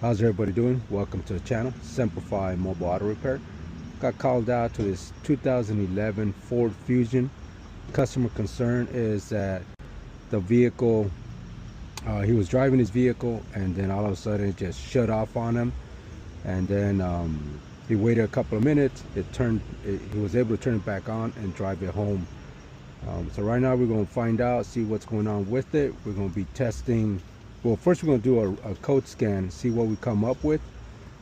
How's everybody doing? Welcome to the channel, SemperFi Mobile Auto Repair. Got called out to this 2011 Ford Fusion. Customer concern is that the vehicle, he was driving his vehicle and then all of a sudden it just shut off on him. And then he waited a couple of minutes. He was able to turn it back on and drive it home. So right now we're going to find out, see what's going on with it. We're going to be testing. Well, first we're going to do a code scan, see what we come up with,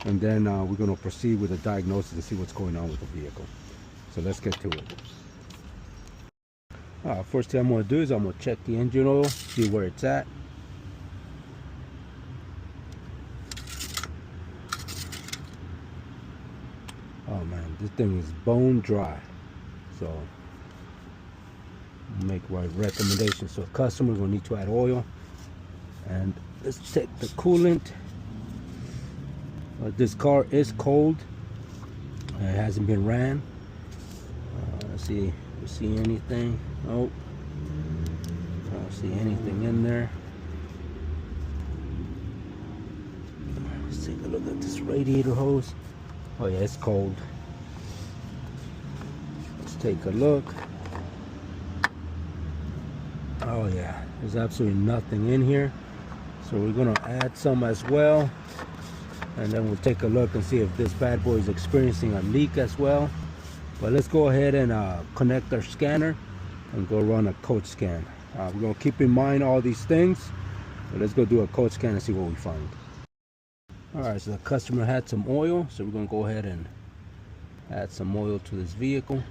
and then we're going to proceed with a diagnosis and see what's going on with the vehicle. So let's get to it. First thing I'm going to do is I'm going to check the engine oil, see where it's at. Oh man, this thing is bone dry. So make my recommendation. So customers will need to add oil. And let's check the coolant. This car is cold. It hasn't been ran. Let's see if we see anything. Nope. I don't see anything in there. Let's take a look at this radiator hose. Oh yeah, it's cold. Let's take a look. Oh yeah, there's absolutely nothing in here. So we're going to add some as well, and then we'll take a look and see if this bad boy is experiencing a leak as well. But let's go ahead and connect our scanner and go run a code scan. We're going to keep in mind all these things, but let's go do a code scan and see what we find. Alright, so the customer had some oil, so we're going to go ahead and add some oil to this vehicle.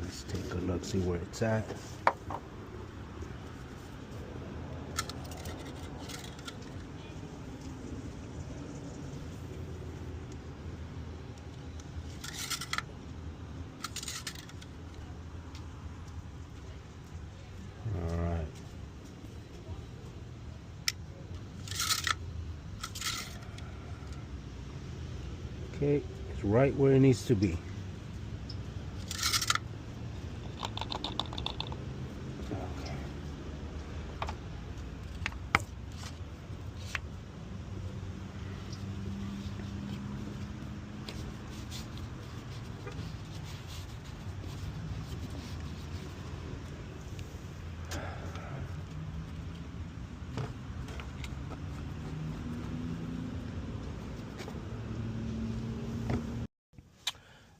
Let's take a look, see where it's at. All right. Okay, it's right where it needs to be.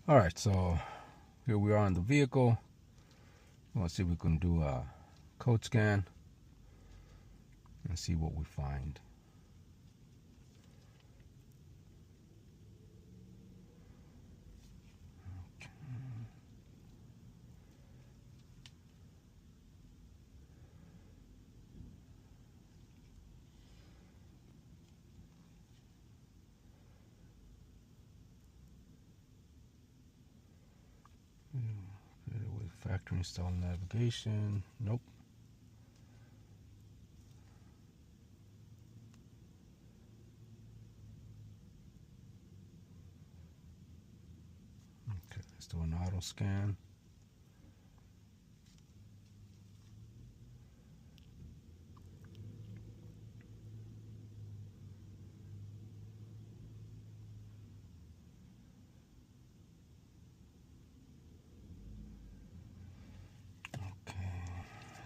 All right, so here we are on the vehicle. Let's see if we can do a code scan and see what we find. With factory installed navigation. Nope. Okay, let's do an auto scan.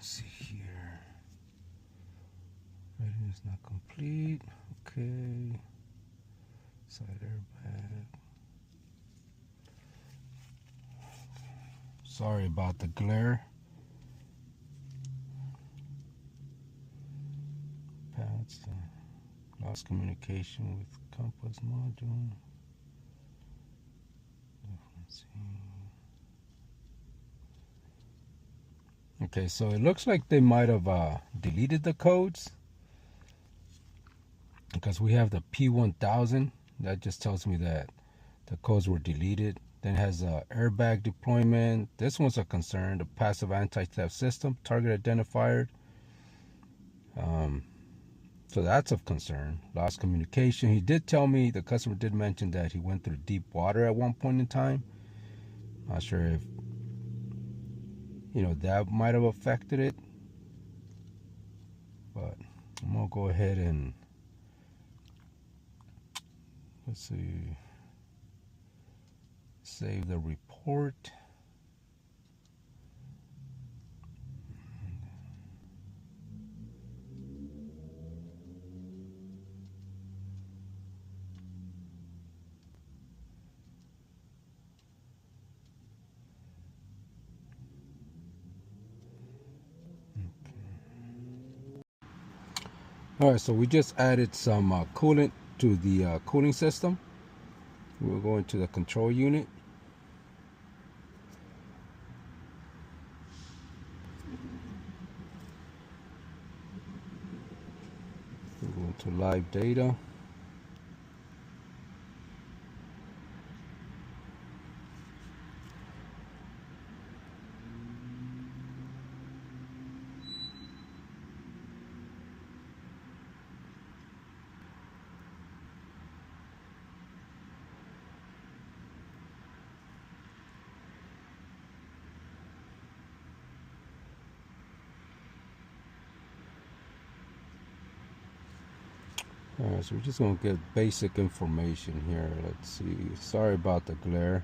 See here, rating is not complete. Okay, side airbag. Sorry about the glare. Pads, lost communication with compass module. Let's see. Okay, so it looks like they might have deleted the codes, because we have the P1000. That just tells me that the codes were deleted. Then it has a airbag deployment. This one's a concern. The passive anti-theft system, target identifier. So that's of concern. Lost communication. He did tell me, the customer did mention that he went through deep water at one point in time. Not sure if, that might have affected it. But I'm going to go ahead and, let's see, save the report. All right, so we just added some coolant to the cooling system. We'll go into the control unit. We'll go into live data. All right, so we're just going to get basic information here. Let's see. Sorry about the glare.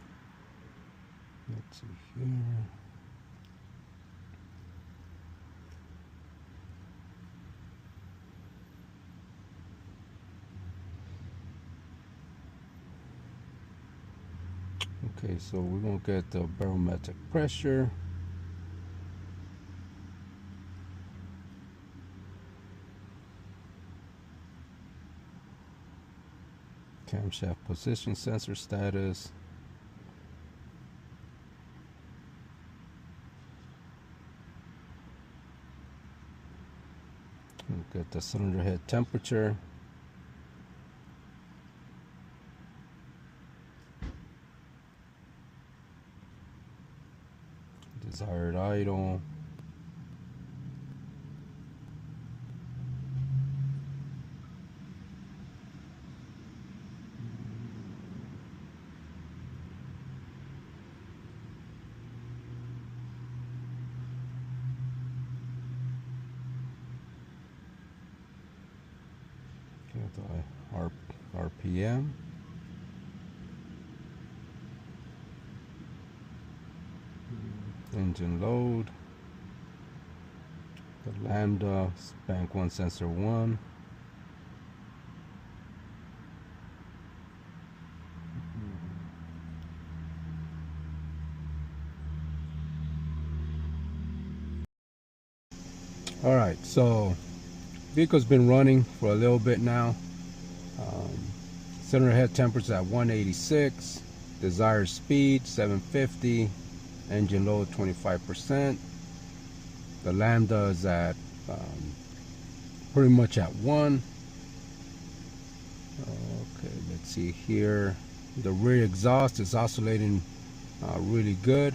Let's see here. Okay, so we're going to get the barometric pressure. Camshaft position sensor status. We'll get the cylinder head temperature. Desired idle. The RPM. Engine load. The lambda, bank 1 sensor 1. All right, so vehicle's been running for a little bit now. Cylinder head temperature at 186, desired speed 750, engine load 25%. The lambda is at pretty much at 1. Okay, let's see here. The rear exhaust is oscillating really good.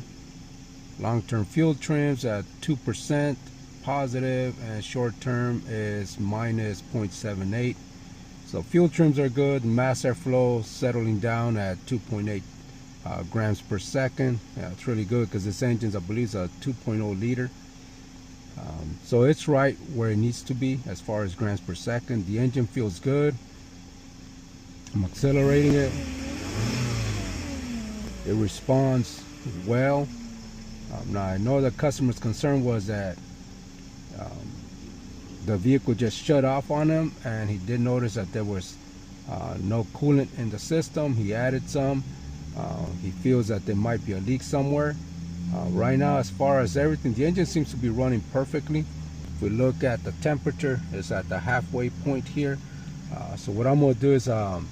Long-term fuel trims at 2% positive, and short-term is minus 0.78. So fuel trims are good. Mass airflow settling down at 2.8 grams per second. Yeah, it's really good because this engine, I believe, is a 2.0 liter. So it's right where it needs to be as far as grams per second. The engine feels good. I'm accelerating it. It responds well. Now I know the customer's concern was that the vehicle just shut off on him, and he did notice that there was no coolant in the system. He added some. He feels that there might be a leak somewhere. Right now, as far as everything, the engine seems to be running perfectly. If we look at the temperature, it's at the halfway point here. So what I'm going to do is I'm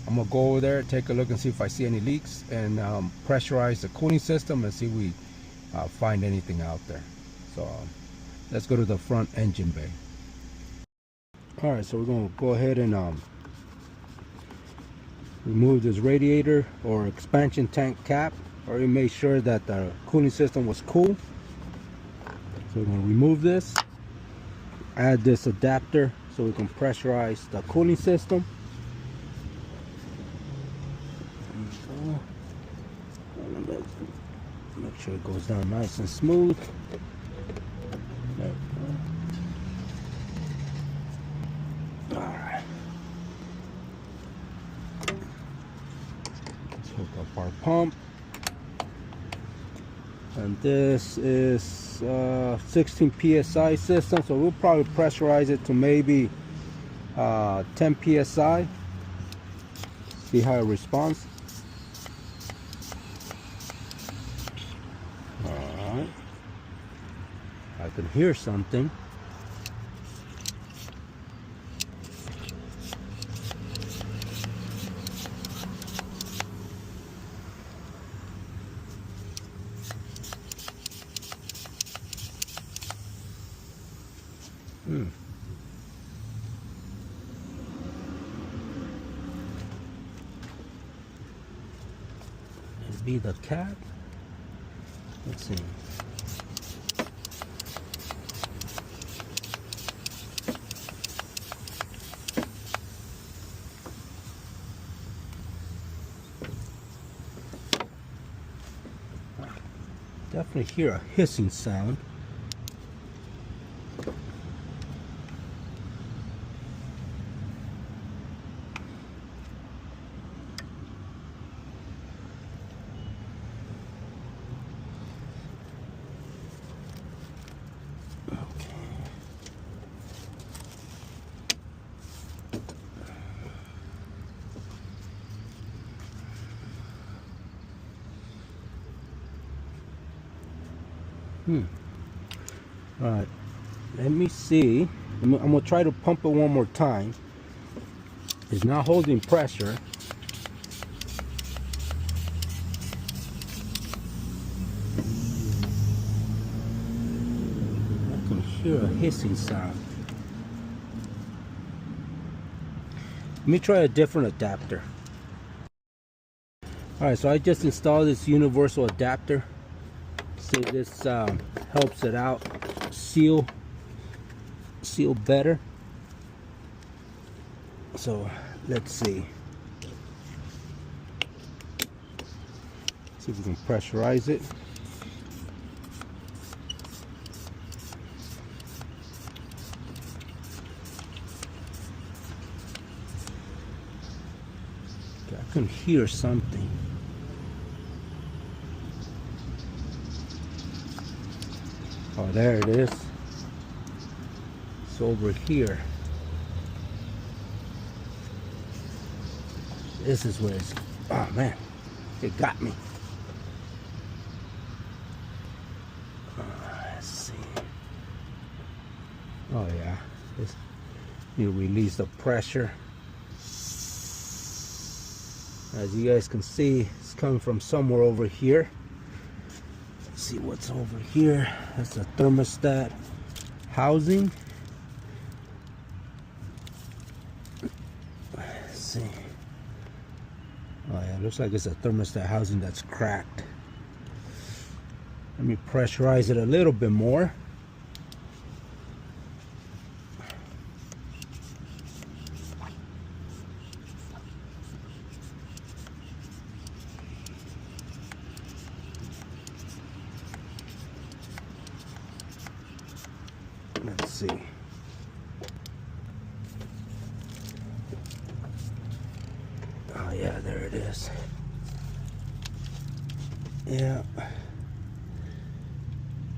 going to go over there, take a look and see if I see any leaks, and pressurize the cooling system and see if we find anything out there. So let's go to the front engine bay. All right, so we're going to go ahead and remove this radiator or expansion tank cap. Already made sure that the cooling system was cool. So we're going to remove this, add this adapter so we can pressurize the cooling system. Make sure it goes down nice and smooth. There we go. Alright. Let's hook up our pump. And this is 16 psi system, so we'll probably pressurize it to maybe 10 psi. See how it responds. Alright. I can hear something. It'd be the cat. Let's see. Definitely hear a hissing sound. All right, let me see. I'm gonna try to pump it one more time. It's not holding pressure. I can hear a hissing sound. Let me try a different adapter. All right, so I just installed this universal adapter. See, this helps it out seal better. So let's see if we can pressurize it. Okay, I can hear something. Oh, there it is. It's over here. This is where it's, oh man, it got me. Let's see. Oh yeah, you release the pressure. As you guys can see, it's coming from somewhere over here. Let's see what's over here. That's a thermostat housing. Let's see. Oh yeah, looks like it's a thermostat housing that's cracked. Let me pressurize it a little bit more. Let's see. Oh yeah, there it is. Yeah.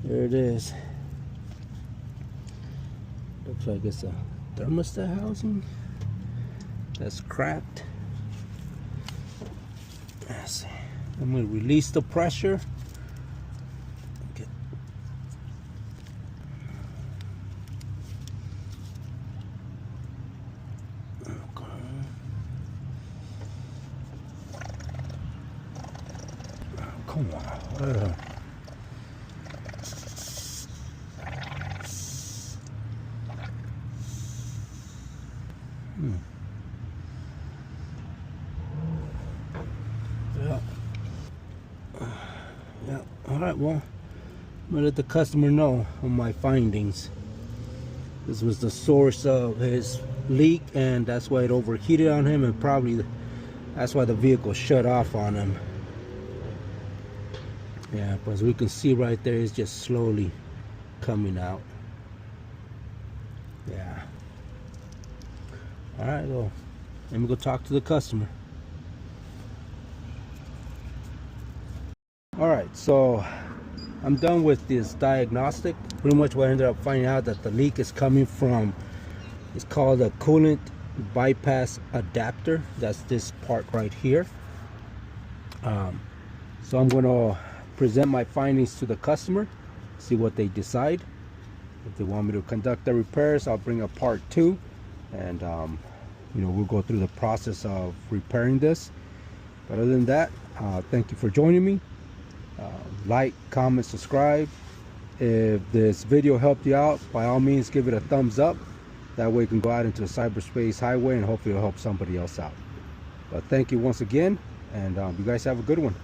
There it is. Looks like it's a thermostat housing that's cracked. Let's see. I'm going to release the pressure. Okay. Come on. Yeah. All right. Well, I'm gonna let the customer know on my findings. This was the source of his leak, and that's why it overheated on him, and probably that's why the vehicle shut off on him. Yeah, but as we can see right there, it's just slowly coming out. Yeah. All right, well, let me go talk to the customer. All right, so I'm done with this diagnostic. Pretty much what I ended up finding out that the leak is coming from, it's called a coolant bypass adapter. That's this part right here. So I'm going to present my findings to the customer, see what they decide. If they want me to conduct the repairs, I'll bring a part 2, and you know, we'll go through the process of repairing this. But other than that, thank you for joining me. Like, comment, subscribe. If this video helped you out, by all means give it a thumbs up. That way you can go out into the cyberspace highway and hopefully it'll help somebody else out. But thank you once again, and you guys have a good one.